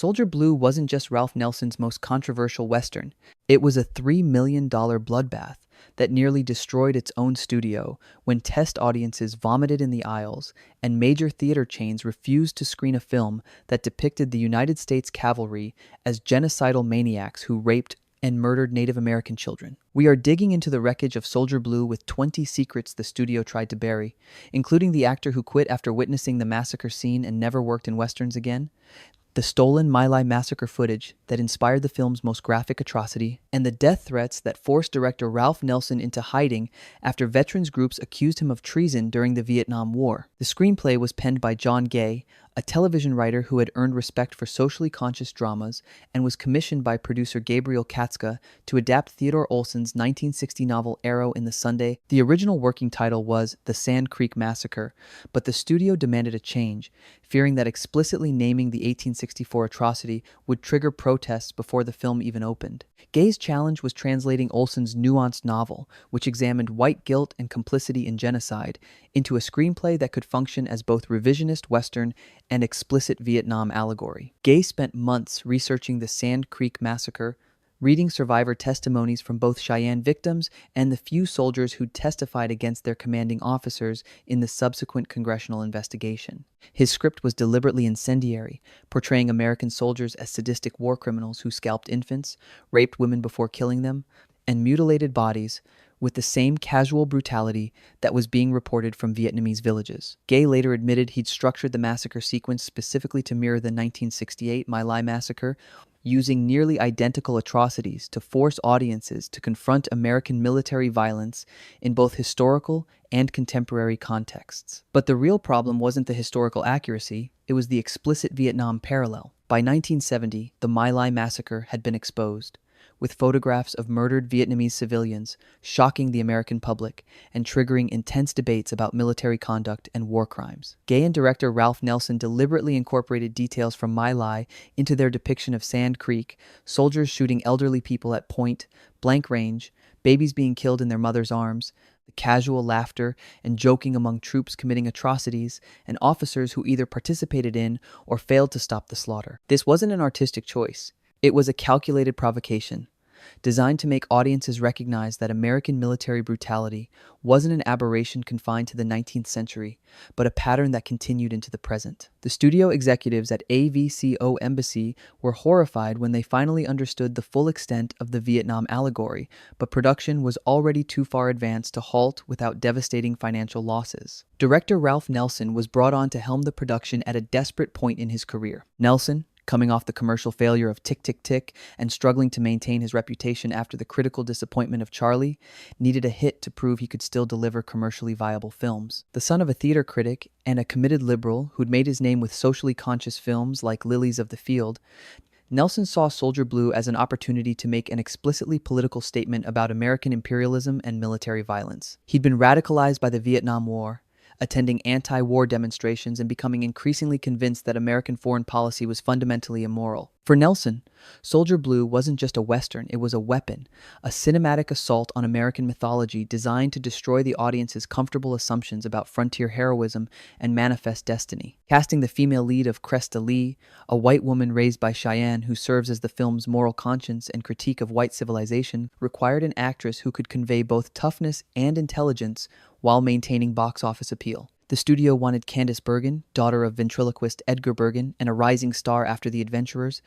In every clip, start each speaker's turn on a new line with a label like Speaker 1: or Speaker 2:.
Speaker 1: Soldier Blue wasn't just Ralph Nelson's most controversial Western, it was a $3 million bloodbath that nearly destroyed its own studio when test audiences vomited in the aisles and major theater chains refused to screen a film that depicted the United States cavalry as genocidal maniacs who raped and murdered Native American children. We are digging into the wreckage of Soldier Blue with 20 secrets the studio tried to bury, including the actor who quit after witnessing the massacre scene and never worked in westerns again, the stolen My Lai massacre footage that inspired the film's most graphic atrocity, and the death threats that forced director Ralph Nelson into hiding after veterans groups accused him of treason during the Vietnam War. The screenplay was penned by John Gay, a television writer who had earned respect for socially conscious dramas, and was commissioned by producer Gabriel Katzka to adapt Theodore Olson's 1960 novel Arrow in the Sunday. The original working title was The Sand Creek Massacre, but the studio demanded a change, fearing that explicitly naming the 1864 atrocity would trigger protests before the film even opened. Gay's challenge was translating Olson's nuanced novel, which examined white guilt and complicity in genocide, into a screenplay that could function as both revisionist Western and explicit Vietnam allegory. Gay spent months researching the Sand Creek Massacre, reading survivor testimonies from both Cheyenne victims and the few soldiers who testified against their commanding officers in the subsequent congressional investigation. His script was deliberately incendiary, portraying American soldiers as sadistic war criminals who scalped infants, raped women before killing them, and mutilated bodies with the same casual brutality that was being reported from Vietnamese villages. Gay later admitted he'd structured the massacre sequence specifically to mirror the 1968 My Lai massacre, using nearly identical atrocities to force audiences to confront American military violence in both historical and contemporary contexts. But the real problem wasn't the historical accuracy, it was the explicit Vietnam parallel. By 1970, the My Lai massacre had been exposed, with photographs of murdered Vietnamese civilians shocking the American public and triggering intense debates about military conduct and war crimes. Gay and director Ralph Nelson deliberately incorporated details from My Lai into their depiction of Sand Creek, soldiers shooting elderly people at point blank range, babies being killed in their mother's arms, the casual laughter and joking among troops committing atrocities, and officers who either participated in or failed to stop the slaughter. This wasn't an artistic choice. It was a calculated provocation, designed to make audiences recognize that American military brutality wasn't an aberration confined to the 19th century, but a pattern that continued into the present. The studio executives at AVCO Embassy were horrified when they finally understood the full extent of the Vietnam allegory, but production was already too far advanced to halt without devastating financial losses. Director Ralph Nelson was brought on to helm the production at a desperate point in his career. Nelson, coming off the commercial failure of Tick, Tick, Tick and struggling to maintain his reputation after the critical disappointment of Charlie, needed a hit to prove he could still deliver commercially viable films. The son of a theater critic and a committed liberal who'd made his name with socially conscious films like Lilies of the Field, Nelson saw Soldier Blue as an opportunity to make an explicitly political statement about American imperialism and military violence. He'd been radicalized by the Vietnam War, attending anti-war demonstrations and becoming increasingly convinced that American foreign policy was fundamentally immoral. For Nelson, Soldier Blue wasn't just a Western, it was a weapon, a cinematic assault on American mythology designed to destroy the audience's comfortable assumptions about frontier heroism and manifest destiny. Casting the female lead of Cresta Lee, a white woman raised by Cheyenne who serves as the film's moral conscience and critique of white civilization, required an actress who could convey both toughness and intelligence while maintaining box office appeal. The studio wanted Candice Bergen, daughter of ventriloquist Edgar Bergen and a rising star after The Adventurers,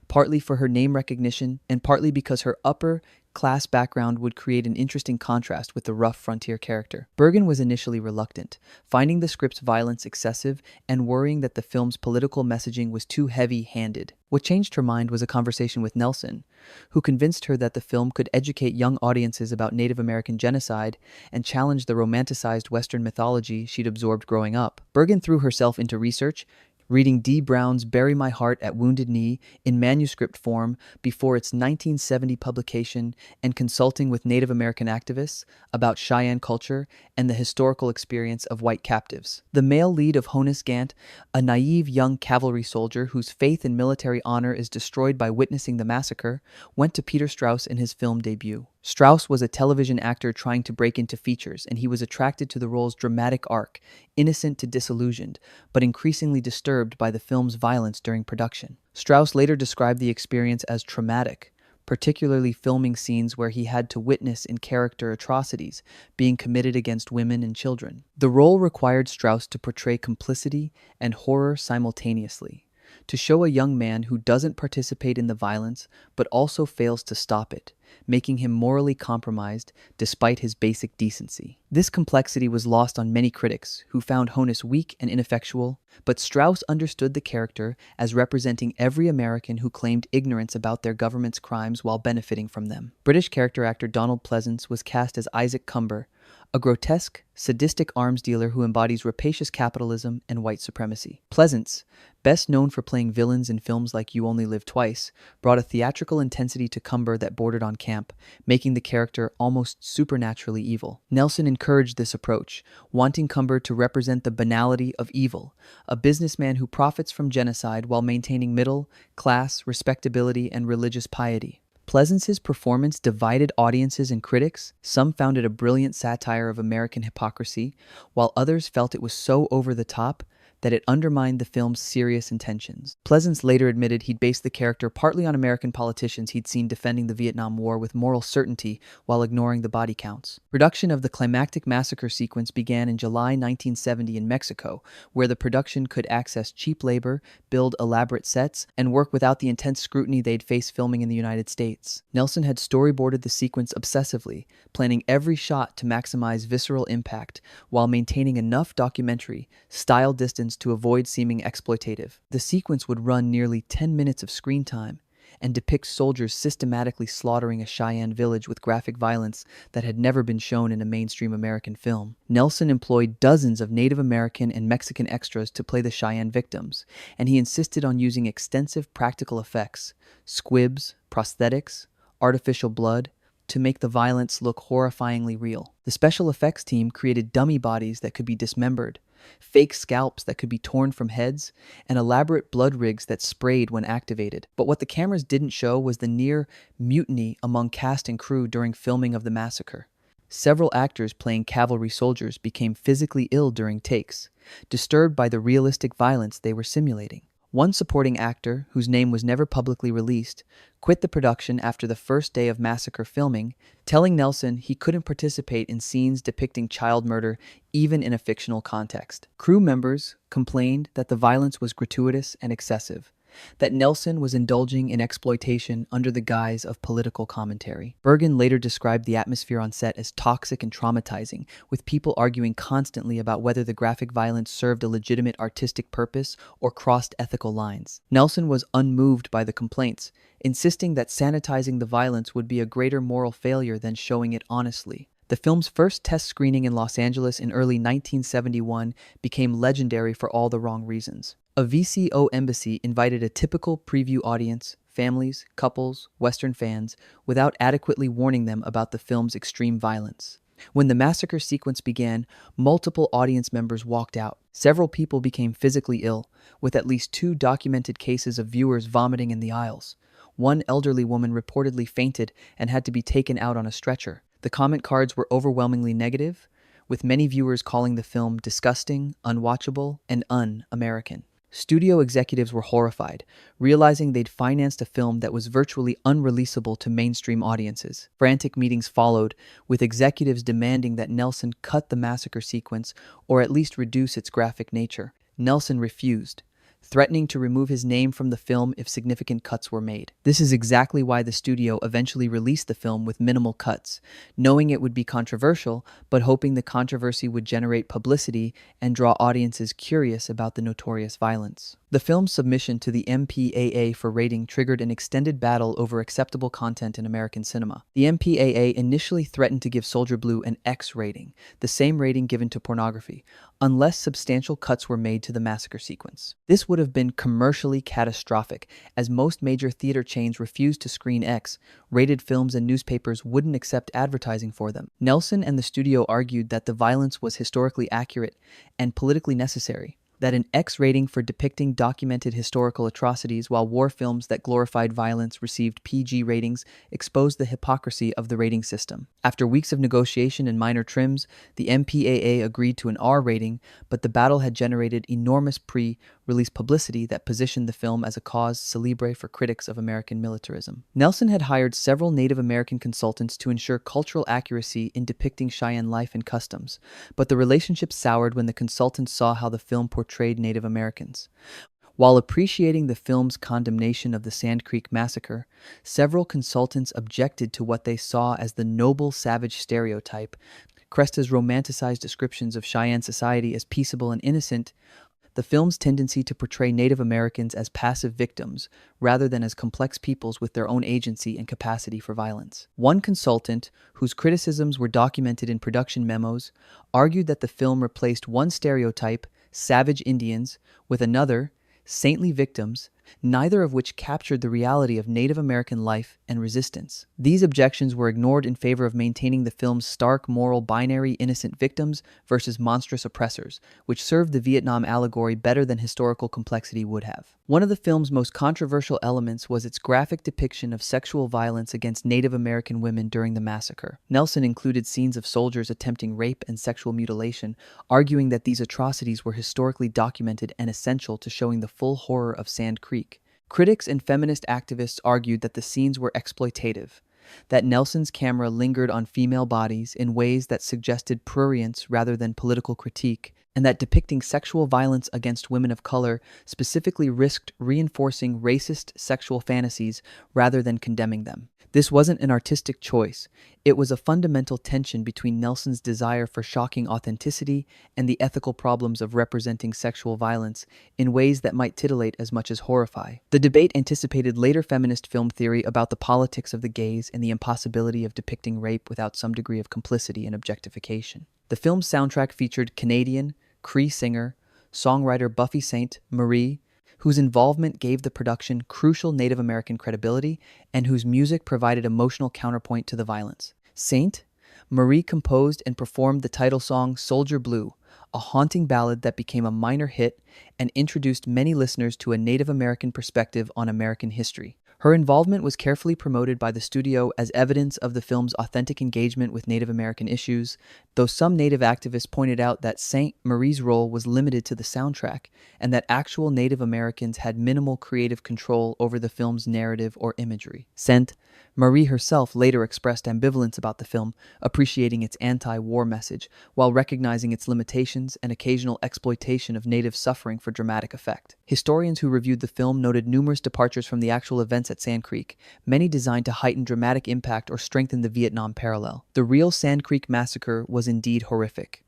Speaker 1: partly for her name recognition and partly because her upper-class background would create an interesting contrast with the rough frontier character. Bergen was initially reluctant, finding the script's violence excessive and worrying that the film's political messaging was too heavy-handed. What changed her mind was a conversation with Nelson, who convinced her that the film could educate young audiences about Native American genocide and challenge the romanticized Western mythology she'd absorbed growing up. Bergen threw herself into research, reading D. Brown's Bury My Heart at Wounded Knee in manuscript form before its 1970 publication and consulting with Native American activists about Cheyenne culture and the historical experience of white captives. The male lead of Honus Gant, a naive young cavalry soldier whose faith in military honor is destroyed by witnessing the massacre, went to Peter Strauss in his film debut. Strauss was a television actor trying to break into features, and he was attracted to the role's dramatic arc, innocent to disillusioned, but increasingly disturbed by the film's violence during production. Strauss later described the experience as traumatic, particularly filming scenes where he had to witness in character atrocities being committed against women and children. The role required Strauss to portray complicity and horror simultaneously, to show a young man who doesn't participate in the violence but also fails to stop it, making him morally compromised despite his basic decency. This complexity was lost on many critics, who found Honus weak and ineffectual, but Strauss understood the character as representing every American who claimed ignorance about their government's crimes while benefiting from them. British character actor Donald Pleasance was cast as Isaac Cumber, a grotesque, sadistic arms dealer who embodies rapacious capitalism and white supremacy. Pleasance, best known for playing villains in films like You Only Live Twice, brought a theatrical intensity to Cumber that bordered on camp, making the character almost supernaturally evil. Nelson encouraged this approach, wanting Cumber to represent the banality of evil, a businessman who profits from genocide while maintaining middle-class respectability and religious piety. Pleasance's performance divided audiences and critics. Some found it a brilliant satire of American hypocrisy, while others felt it was so over the top that it undermined the film's serious intentions. Pleasance later admitted he'd based the character partly on American politicians he'd seen defending the Vietnam War with moral certainty while ignoring the body counts. Production of the climactic massacre sequence began in July 1970 in Mexico, where the production could access cheap labor, build elaborate sets, and work without the intense scrutiny they'd face filming in the United States. Nelson had storyboarded the sequence obsessively, planning every shot to maximize visceral impact while maintaining enough documentary style distance to avoid seeming exploitative. The sequence would run nearly 10 minutes of screen time and depict soldiers systematically slaughtering a Cheyenne village with graphic violence that had never been shown in a mainstream American film. Nelson employed dozens of Native American and Mexican extras to play the Cheyenne victims, and he insisted on using extensive practical effects, squibs, prosthetics, artificial blood, to make the violence look horrifyingly real. The special effects team created dummy bodies that could be dismembered, fake scalps that could be torn from heads, and elaborate blood rigs that sprayed when activated. But what the cameras didn't show was the near mutiny among cast and crew during filming of the massacre. Several actors playing cavalry soldiers became physically ill during takes, disturbed by the realistic violence they were simulating. One supporting actor, whose name was never publicly released, quit the production after the first day of massacre filming, telling Nelson he couldn't participate in scenes depicting child murder even in a fictional context. Crew members complained that the violence was gratuitous and excessive, that Nelson was indulging in exploitation under the guise of political commentary. Bergen later described the atmosphere on set as toxic and traumatizing, with people arguing constantly about whether the graphic violence served a legitimate artistic purpose or crossed ethical lines. Nelson was unmoved by the complaints, insisting that sanitizing the violence would be a greater moral failure than showing it honestly. The film's first test screening in Los Angeles in early 1971 became legendary for all the wrong reasons. A VCO embassy invited a typical preview audience, families, couples, Western fans, without adequately warning them about the film's extreme violence. When the massacre sequence began, multiple audience members walked out. Several people became physically ill, with at least 2 documented cases of viewers vomiting in the aisles. One elderly woman reportedly fainted and had to be taken out on a stretcher. The comment cards were overwhelmingly negative, with many viewers calling the film disgusting, unwatchable, and un-American. Studio executives were horrified, realizing they'd financed a film that was virtually unreleasable to mainstream audiences. Frantic meetings followed, with executives demanding that Nelson cut the massacre sequence or at least reduce its graphic nature. Nelson refused, threatening to remove his name from the film if significant cuts were made. This is exactly why the studio eventually released the film with minimal cuts, knowing it would be controversial, but hoping the controversy would generate publicity and draw audiences curious about the notorious violence. The film's submission to the MPAA for rating triggered an extended battle over acceptable content in American cinema. The MPAA initially threatened to give Soldier Blue an X rating, the same rating given to pornography, unless substantial cuts were made to the massacre sequence. This would have been commercially catastrophic, as most major theater chains refused to screen X-rated films and newspapers wouldn't accept advertising for them. Nelson and the studio argued that the violence was historically accurate and politically necessary, that an X rating for depicting documented historical atrocities while war films that glorified violence received PG ratings exposed the hypocrisy of the rating system. After weeks of negotiation and minor trims, the MPAA agreed to an R rating, but the battle had generated enormous pre-release publicity that positioned the film as a cause célèbre for critics of American militarism. Nelson had hired several Native American consultants to ensure cultural accuracy in depicting Cheyenne life and customs, but the relationship soured when the consultants saw how the film portrayed Native Americans. While appreciating the film's condemnation of the Sand Creek Massacre, several consultants objected to what they saw as the noble savage stereotype. Cresta's romanticized descriptions of Cheyenne society as peaceable and innocent, the film's tendency to portray Native Americans as passive victims rather than as complex peoples with their own agency and capacity for violence. One consultant, whose criticisms were documented in production memos, argued that the film replaced one stereotype, savage Indians, with another, saintly victims, neither of which captured the reality of Native American life and resistance. These objections were ignored in favor of maintaining the film's stark moral binary innocent victims versus monstrous oppressors, which served the Vietnam allegory better than historical complexity would have. One of the film's most controversial elements was its graphic depiction of sexual violence against Native American women during the massacre. Nelson included scenes of soldiers attempting rape and sexual mutilation, arguing that these atrocities were historically documented and essential to showing the full horror of Sand Creek. Critics and feminist activists argued that the scenes were exploitative, that Nelson's camera lingered on female bodies in ways that suggested prurience rather than political critique, and that depicting sexual violence against women of color specifically risked reinforcing racist sexual fantasies rather than condemning them. This wasn't an artistic choice. It was a fundamental tension between Nelson's desire for shocking authenticity and the ethical problems of representing sexual violence in ways that might titillate as much as horrify. The debate anticipated later feminist film theory about the politics of the gaze and the impossibility of depicting rape without some degree of complicity and objectification. The film's soundtrack featured Canadian, Cree singer, songwriter Buffy Sainte Marie, whose involvement gave the production crucial Native American credibility and whose music provided emotional counterpoint to the violence. Sainte Marie composed and performed the title song Soldier Blue, a haunting ballad that became a minor hit and introduced many listeners to a Native American perspective on American history. Her involvement was carefully promoted by the studio as evidence of the film's authentic engagement with Native American issues, though some Native activists pointed out that Sainte Marie's role was limited to the soundtrack and that actual Native Americans had minimal creative control over the film's narrative or imagery. Sainte Marie herself later expressed ambivalence about the film, appreciating its anti-war message while recognizing its limitations and occasional exploitation of Native suffering for dramatic effect. Historians who reviewed the film noted numerous departures from the actual events at Sand Creek, many designed to heighten dramatic impact or strengthen the Vietnam parallel. The real Sand Creek Massacre was indeed horrific.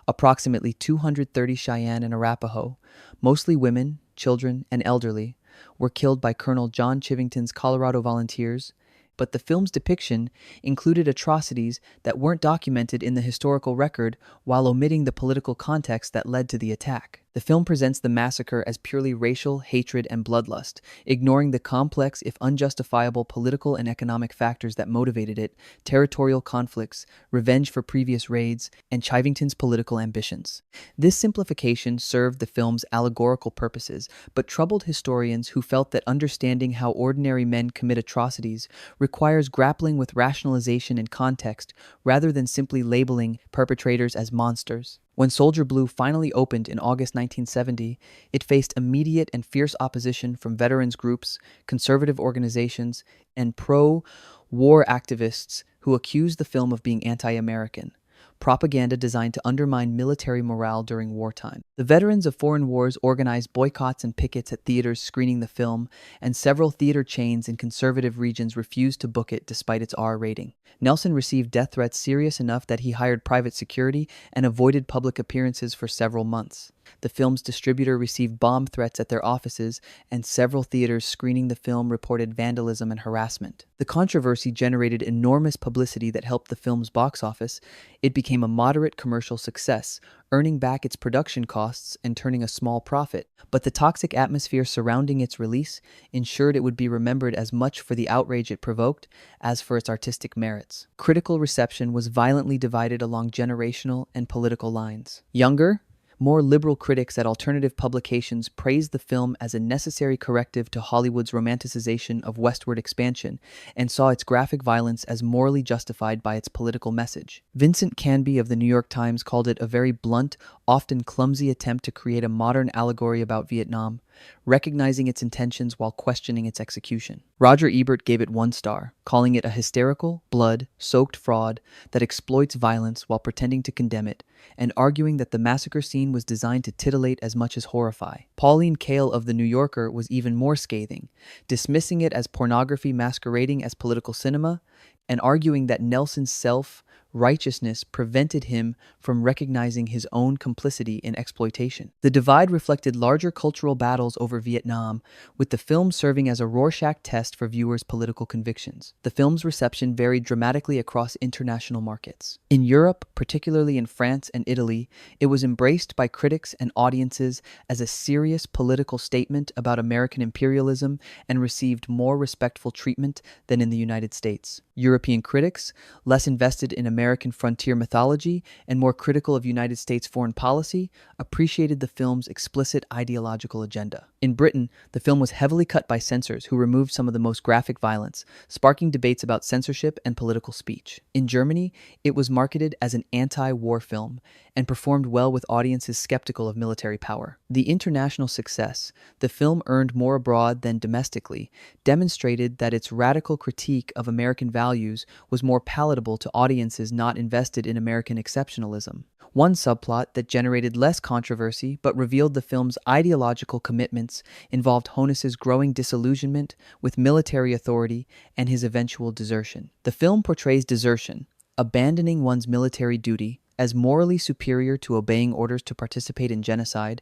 Speaker 1: Approximately 230 Cheyenne and Arapaho, mostly women, children, and elderly, were killed by Colonel John Chivington's Colorado Volunteers, but the film's depiction included atrocities that weren't documented in the historical record while omitting the political context that led to the attack. The film presents the massacre as purely racial hatred and bloodlust, ignoring the complex, if unjustifiable, political and economic factors that motivated it, territorial conflicts, revenge for previous raids, and Chivington's political ambitions. This simplification served the film's allegorical purposes, but troubled historians who felt that understanding how ordinary men commit atrocities requires grappling with rationalization and context rather than simply labeling perpetrators as monsters. When Soldier Blue finally opened in August 1970, it faced immediate and fierce opposition from veterans groups, conservative organizations, and pro-war activists who accused the film of being anti-American, propaganda designed to undermine military morale during wartime. The veterans of foreign wars organized boycotts and pickets at theaters screening the film, and several theater chains in conservative regions refused to book it despite its R rating. Nelson received death threats serious enough that he hired private security and avoided public appearances for several months. The film's distributor received bomb threats at their offices, and several theaters screening the film reported vandalism and harassment. The controversy generated enormous publicity that helped the film's box office. It became a moderate commercial success, earning back its production costs and turning a small profit. But the toxic atmosphere surrounding its release ensured it would be remembered as much for the outrage it provoked as for its artistic merits. Critical reception was violently divided along generational and political lines. Younger, More liberal critics at alternative publications praised the film as a necessary corrective to Hollywood's romanticization of westward expansion and saw its graphic violence as morally justified by its political message. Vincent Canby of the New York Times called it a very blunt, often clumsy attempt to create a modern allegory about Vietnam, recognizing its intentions while questioning its execution. Roger Ebert gave it 1 star, calling it a hysterical, blood-soaked fraud that exploits violence while pretending to condemn it, and arguing that the massacre scene was designed to titillate as much as horrify. Pauline Kael of The New Yorker was even more scathing, dismissing it as pornography masquerading as political cinema, and arguing that Nelson's self-righteousness prevented him from recognizing his own complicity in exploitation. The divide reflected larger cultural battles over Vietnam, with the film serving as a Rorschach test for viewers' political convictions. The film's reception varied dramatically across international markets. In Europe, particularly in France and Italy, it was embraced by critics and audiences as a serious political statement about American imperialism and received more respectful treatment than in the United States. European critics, less invested in American frontier mythology and more critical of United States foreign policy, appreciated the film's explicit ideological agenda. In Britain, the film was heavily cut by censors who removed some of the most graphic violence, sparking debates about censorship and political speech. In Germany, it was marketed as an anti-war film and performed well with audiences skeptical of military power. The international success the film earned more abroad than domestically demonstrated that its radical critique of American values was more palatable to audiences not invested in American exceptionalism. One subplot that generated less controversy but revealed the film's ideological commitments involved Honus's growing disillusionment with military authority and his eventual desertion. The film portrays desertion, abandoning one's military duty, as morally superior to obeying orders to participate in genocide,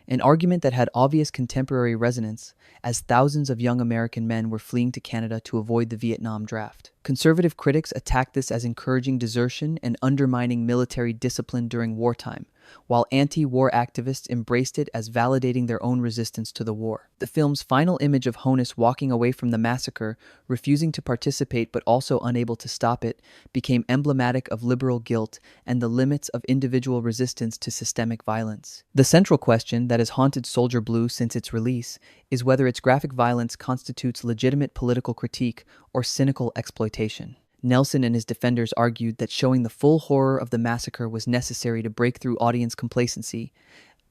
Speaker 1: an argument that had obvious contemporary resonance as thousands of young American men were fleeing to Canada to avoid the Vietnam draft. Conservative critics attacked this as encouraging desertion and undermining military discipline during wartime, while anti-war activists embraced it as validating their own resistance to the war. The film's final image of Honus walking away from the massacre, refusing to participate but also unable to stop it, became emblematic of liberal guilt and the limits of individual resistance to systemic violence. The central question that has haunted Soldier Blue since its release is whether its graphic violence constitutes legitimate political critique or cynical exploitation. Nelson and his defenders argued that showing the full horror of the massacre was necessary to break through audience complacency,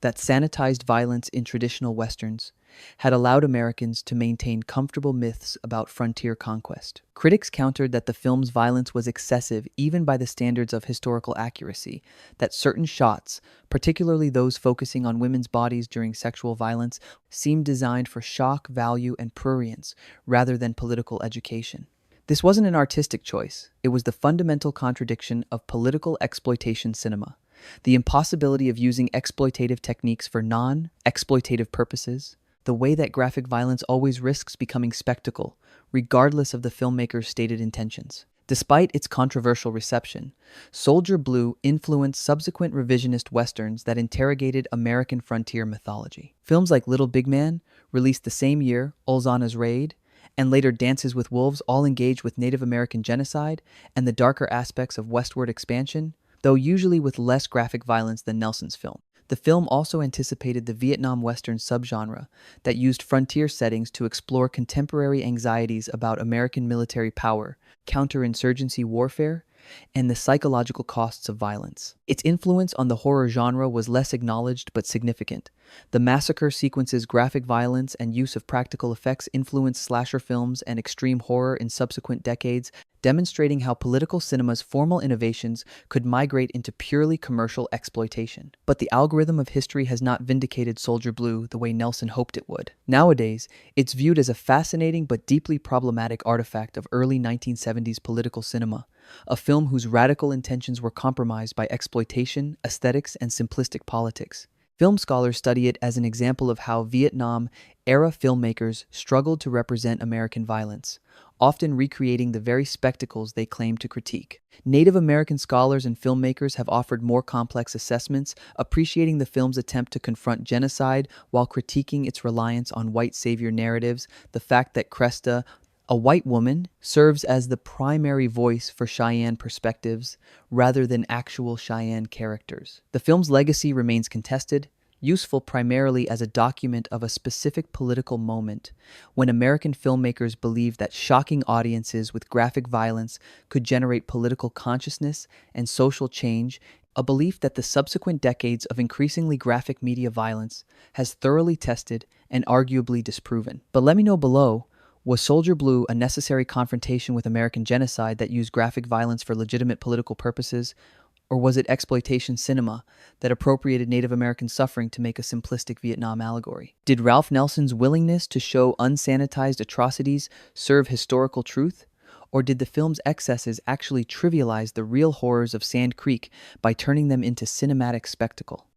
Speaker 1: that sanitized violence in traditional westerns had allowed Americans to maintain comfortable myths about frontier conquest. Critics countered that the film's violence was excessive even by the standards of historical accuracy, that certain shots, particularly those focusing on women's bodies during sexual violence, seemed designed for shock value and prurience rather than political education. This wasn't an artistic choice. It was the fundamental contradiction of political exploitation cinema. The impossibility of using exploitative techniques for non-exploitative purposes, the way that graphic violence always risks becoming spectacle, regardless of the filmmaker's stated intentions. Despite its controversial reception, Soldier Blue influenced subsequent revisionist westerns that interrogated American frontier mythology. Films like Little Big Man, released the same year, Ulzana's Raid, and later Dances with Wolves all engaged with Native American genocide and the darker aspects of westward expansion, though usually with less graphic violence than Nelson's film. The film also anticipated the Vietnam Western subgenre that used frontier settings to explore contemporary anxieties about American military power, counterinsurgency warfare, and the psychological costs of violence. Its influence on the horror genre was less acknowledged but significant. The massacre sequence's graphic violence and use of practical effects influenced slasher films and extreme horror in subsequent decades, demonstrating how political cinema's formal innovations could migrate into purely commercial exploitation. But the algorithm of history has not vindicated Soldier Blue the way Nelson hoped it would. Nowadays, it's viewed as a fascinating but deeply problematic artifact of early 1970s political cinema, a film whose radical intentions were compromised by exploitation, aesthetics, and simplistic politics. Film scholars study it as an example of how Vietnam-era filmmakers struggled to represent American violence, often recreating the very spectacles they claim to critique. Native American scholars and filmmakers have offered more complex assessments, appreciating the film's attempt to confront genocide while critiquing its reliance on white savior narratives, the fact that Cresta A white woman serves as the primary voice for Cheyenne perspectives rather than actual Cheyenne characters. The film's legacy remains contested, useful primarily as a document of a specific political moment when American filmmakers believed that shocking audiences with graphic violence could generate political consciousness and social change, a belief that the subsequent decades of increasingly graphic media violence has thoroughly tested and arguably disproven. But let me know below, was Soldier Blue a necessary confrontation with American genocide that used graphic violence for legitimate political purposes, or was it exploitation cinema that appropriated Native American suffering to make a simplistic Vietnam allegory? Did Ralph Nelson's willingness to show unsanitized atrocities serve historical truth? Or did the film's excesses actually trivialize the real horrors of Sand Creek by turning them into cinematic spectacle?